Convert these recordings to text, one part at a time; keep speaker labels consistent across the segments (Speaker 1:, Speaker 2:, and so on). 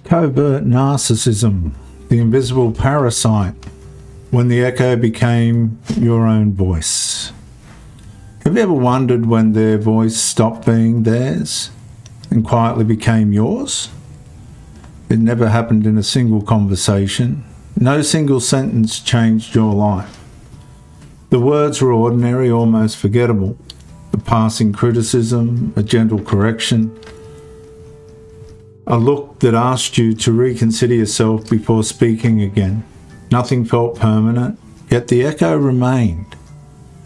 Speaker 1: Covert narcissism, the invisible parasite, when the echo became your own voice. Have you ever wondered when their voice stopped being theirs and quietly became yours? It never happened in a single conversation. No single sentence changed your life. The words were ordinary, almost forgettable. A passing criticism, a gentle correction, a look that asked you to reconsider yourself before speaking again. Nothing felt permanent, yet the echo remained.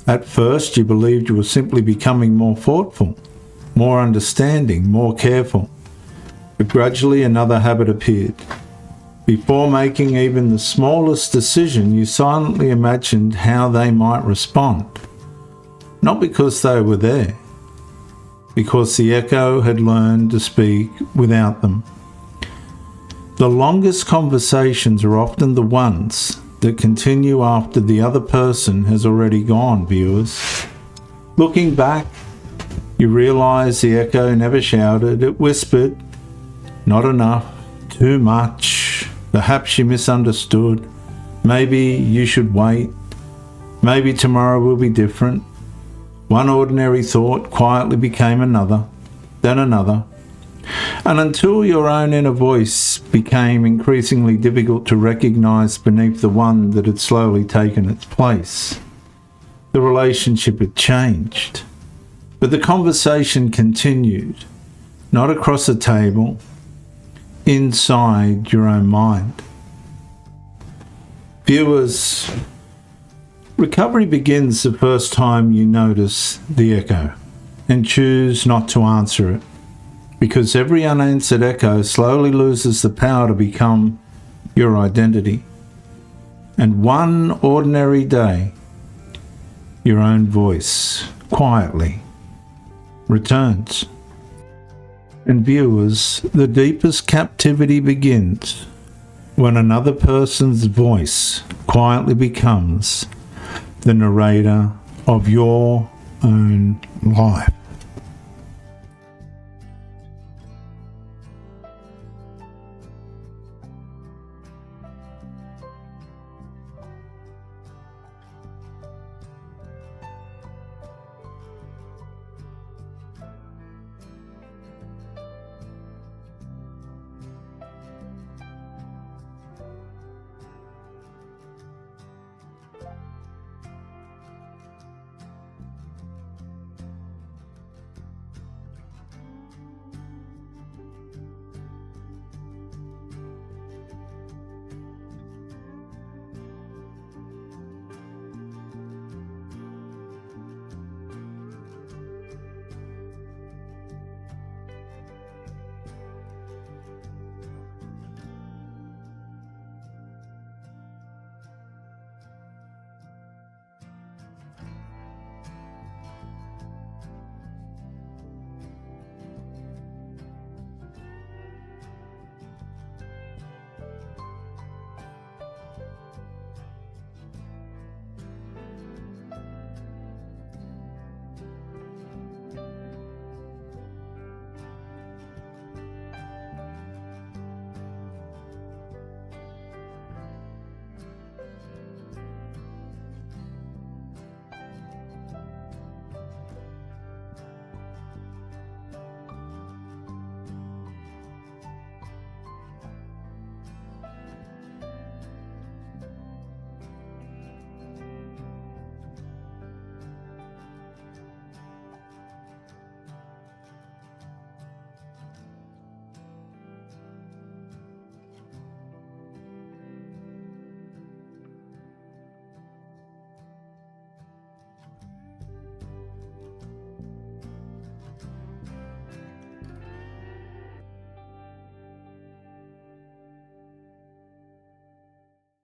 Speaker 1: At first you believed you were simply becoming more thoughtful, more understanding, more careful. But gradually another habit appeared. Before making even the smallest decision, you silently imagined how they might respond. Not because they were there, because the echo had learned to speak without them. The longest conversations are often the ones that continue after the other person has already gone, viewers. Looking back, you realise the echo never shouted, it whispered, "Not enough, too much, perhaps you misunderstood, maybe you should wait, maybe tomorrow will be different." One ordinary thought quietly became another, then another, and until your own inner voice became increasingly difficult to recognise beneath the one that had slowly taken its place. The relationship had changed, but the conversation continued, not across a table, inside your own mind. Viewers, recovery begins the first time you notice the echo and choose not to answer it, because every unanswered echo slowly loses the power to become your identity. And one ordinary day, your own voice quietly returns. And viewers, the deepest captivity begins when another person's voice quietly becomes the narrator of your own life.